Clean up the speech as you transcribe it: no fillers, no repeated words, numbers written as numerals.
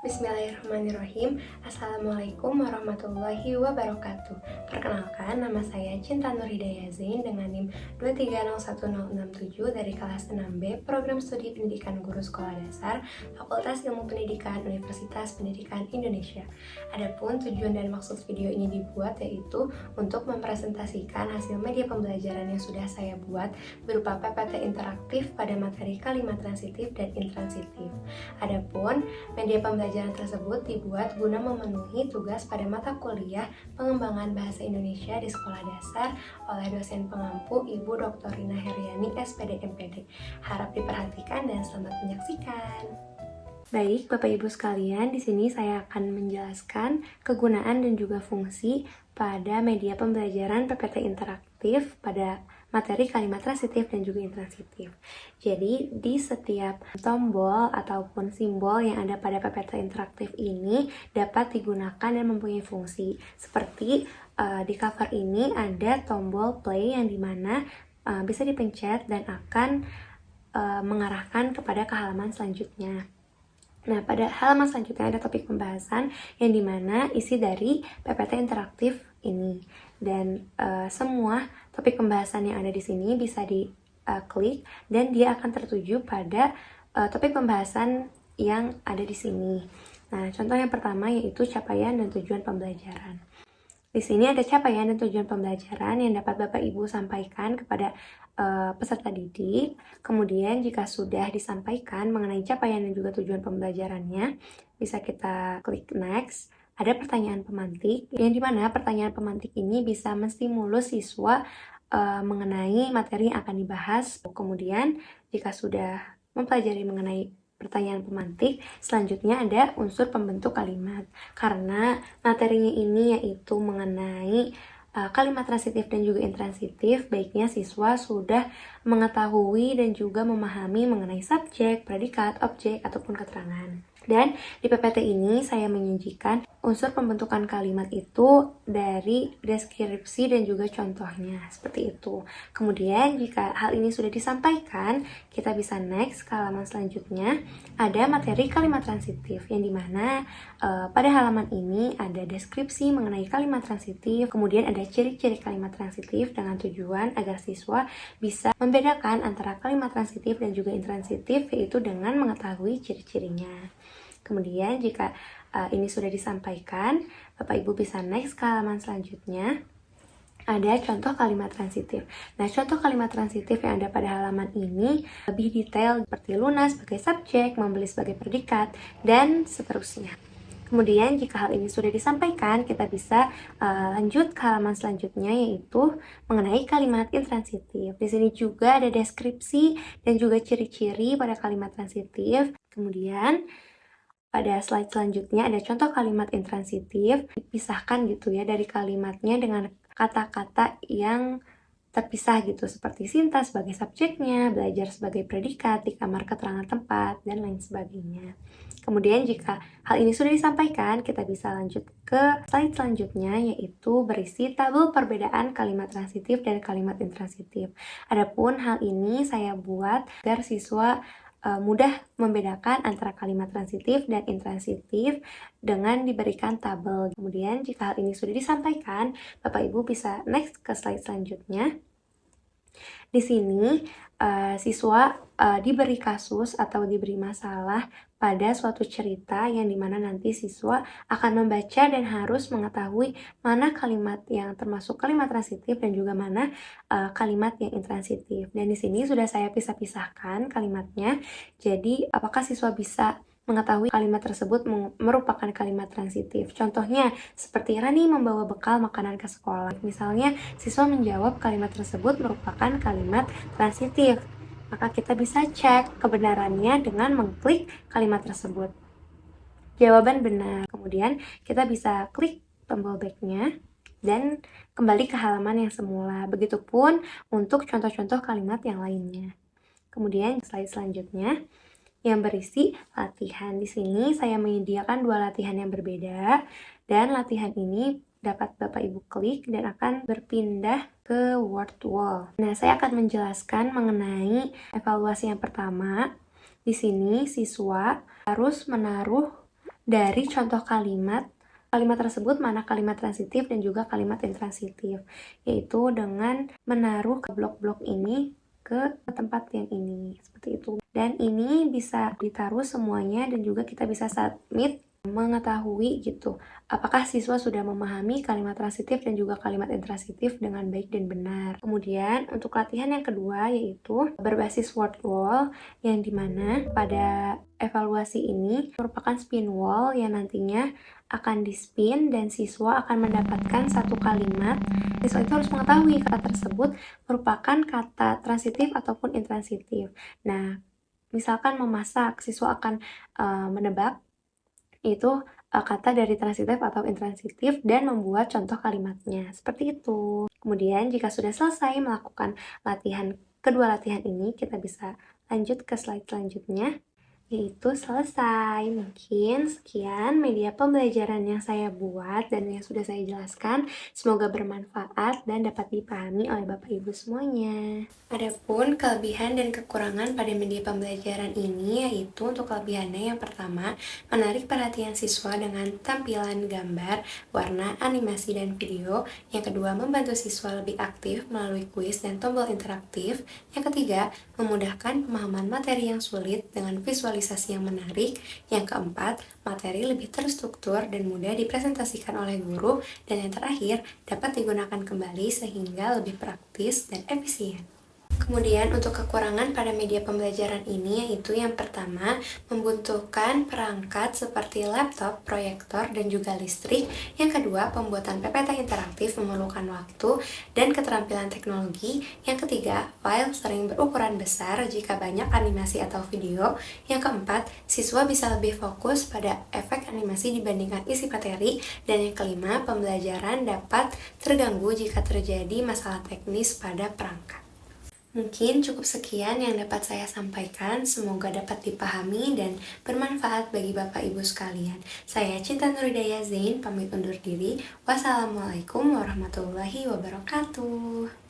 Bismillahirrahmanirrahim. Assalamualaikum warahmatullahi wabarakatuh. Perkenalkan, nama saya Cinta Nurhidayah Zain dengan NIM 2301067 dari kelas 6B Program Studi Pendidikan Guru Sekolah Dasar Fakultas Ilmu Pendidikan Universitas Pendidikan Indonesia. Adapun tujuan dan maksud video ini dibuat yaitu untuk mempresentasikan hasil media pembelajaran yang sudah saya buat berupa PPT interaktif pada materi kalimat transitif dan intransitif. Adapun media pembelajaran tersebut dibuat guna memenuhi tugas pada mata kuliah pengembangan bahasa Indonesia di sekolah dasar oleh dosen pengampu Ibu Dr. Rina Heriani SPD MPD. Harap diperhatikan dan selamat menyaksikan. Baik, Bapak Ibu sekalian, di sini saya akan menjelaskan kegunaan dan juga fungsi pada media pembelajaran PPT interaktif pada materi kalimat transitif dan juga intransitif. Jadi, di setiap tombol ataupun simbol yang ada pada PPT interaktif ini dapat digunakan dan mempunyai fungsi. Seperti di cover ini ada tombol play yang dimana bisa dipencet dan akan mengarahkan kepada ke halaman selanjutnya. Nah, pada halaman selanjutnya ada topik pembahasan yang dimana isi dari PPT interaktif ini. Dan semua topik pembahasan yang ada di sini bisa diklik dan dia akan tertuju pada topik pembahasan yang ada di sini. Nah, contoh yang pertama yaitu capaian dan tujuan pembelajaran. Di sini ada capaian dan tujuan pembelajaran yang dapat Bapak Ibu sampaikan kepada peserta didik. Kemudian jika sudah disampaikan mengenai capaian dan juga tujuan pembelajarannya, bisa kita klik next. Ada pertanyaan pemantik, yang dimana pertanyaan pemantik ini bisa menstimulus siswa mengenai materi yang akan dibahas. Kemudian jika sudah mempelajari mengenai pertanyaan pemantik, selanjutnya ada unsur pembentuk kalimat. Karena materinya ini yaitu mengenai kalimat transitif dan juga intransitif, baiknya siswa sudah mengetahui dan juga memahami mengenai subjek, predikat, objek, ataupun keterangan. Dan di PPT ini saya menyajikan unsur pembentukan kalimat itu dari deskripsi dan juga contohnya, seperti itu. Kemudian jika hal ini sudah disampaikan, kita bisa next ke halaman selanjutnya. Ada materi kalimat transitif, yang dimana pada halaman ini ada deskripsi mengenai kalimat transitif, kemudian ada ciri-ciri kalimat transitif dengan tujuan agar siswa bisa membedakan antara kalimat transitif dan juga intransitif, yaitu dengan mengetahui ciri-cirinya. Kemudian jika ini sudah disampaikan, Bapak Ibu bisa next ke halaman selanjutnya. Ada contoh kalimat transitif. Nah, contoh kalimat transitif yang ada pada halaman ini lebih detail seperti lunas sebagai subjek, membeli sebagai predikat, dan seterusnya. Kemudian jika hal ini sudah disampaikan, kita bisa lanjut ke halaman selanjutnya, yaitu mengenai kalimat intransitif. Di sini juga ada deskripsi dan juga ciri-ciri pada kalimat transitif. Kemudian pada slide selanjutnya ada contoh kalimat intransitif, dipisahkan gitu ya dari kalimatnya dengan kata-kata yang terpisah gitu, seperti Sinta sebagai subjeknya, belajar sebagai predikat, di kamar keterangan tempat, dan lain sebagainya. Kemudian jika hal ini sudah disampaikan, kita bisa lanjut ke slide selanjutnya, yaitu berisi tabel perbedaan kalimat transitif dan kalimat intransitif. Adapun hal ini saya buat agar siswa mudah membedakan antara kalimat transitif dan intransitif dengan diberikan tabel. Kemudian jika hal ini sudah disampaikan, Bapak Ibu bisa next ke slide selanjutnya. Di sini siswa diberi kasus atau diberi masalah pada suatu cerita yang dimana nanti siswa akan membaca dan harus mengetahui mana kalimat yang termasuk kalimat transitif dan juga mana kalimat yang intransitif. Dan di sini sudah saya pisah-pisahkan kalimatnya. Jadi apakah siswa bisa mengetahui kalimat tersebut merupakan kalimat transitif. Contohnya, seperti Rani membawa bekal makanan ke sekolah. Misalnya, siswa menjawab kalimat tersebut merupakan kalimat transitif. Maka kita bisa cek kebenarannya dengan mengklik kalimat tersebut. Jawaban benar. Kemudian kita bisa klik tombol back-nya dan kembali ke halaman yang semula. Begitupun untuk contoh-contoh kalimat yang lainnya. Kemudian slide selanjutnya yang berisi latihan. Di sini saya menyediakan dua latihan yang berbeda, dan latihan ini dapat Bapak Ibu klik dan akan berpindah ke word wall. Nah, saya akan menjelaskan mengenai evaluasi yang pertama. Di sini siswa harus menaruh dari contoh kalimat. Kalimat tersebut mana kalimat transitif dan juga kalimat intransitif, yaitu dengan menaruh blok-blok ini ke tempat yang ini, seperti itu. Dan ini bisa ditaruh semuanya dan juga kita bisa submit mengetahui gitu apakah siswa sudah memahami kalimat transitif dan juga kalimat intransitif dengan baik dan benar. Kemudian untuk latihan yang kedua yaitu berbasis word wall, yang dimana pada evaluasi ini merupakan spin wall yang nantinya akan di-spin dan siswa akan mendapatkan satu kalimat. Siswa itu harus mengetahui kata tersebut merupakan kata transitif ataupun intransitif. Nah, misalkan memasak, siswa akan menebak itu kata dari transitif atau intransitif dan membuat contoh kalimatnya. Seperti itu. Kemudian jika sudah selesai melakukan kedua latihan ini, kita bisa lanjut ke slide selanjutnya, yaitu selesai. Mungkin sekian media pembelajaran yang saya buat dan yang sudah saya jelaskan. Semoga bermanfaat dan dapat dipahami oleh Bapak Ibu semuanya. Adapun kelebihan dan kekurangan pada media pembelajaran ini yaitu untuk kelebihannya yang pertama, menarik perhatian siswa dengan tampilan gambar, warna, animasi, dan video. Yang kedua, membantu siswa lebih aktif melalui kuis dan tombol interaktif. Yang ketiga, memudahkan pemahaman materi yang sulit dengan visualisasi yang menarik. Yang keempat, materi lebih terstruktur dan mudah dipresentasikan oleh guru. Dan yang terakhir, dapat digunakan kembali sehingga lebih praktis dan efisien. Kemudian untuk kekurangan pada media pembelajaran ini yaitu yang pertama, membutuhkan perangkat seperti laptop, proyektor, dan juga listrik. Yang kedua, pembuatan PPT interaktif memerlukan waktu dan keterampilan teknologi. Yang ketiga, file sering berukuran besar jika banyak animasi atau video. Yang keempat, siswa bisa lebih fokus pada efek animasi dibandingkan isi materi. Dan yang kelima, pembelajaran dapat terganggu jika terjadi masalah teknis pada perangkat. Mungkin cukup sekian yang dapat saya sampaikan, semoga dapat dipahami dan bermanfaat bagi Bapak Ibu sekalian. Saya Cinta Nuridaya Zain, pamit undur diri. Wassalamualaikum warahmatullahi wabarakatuh.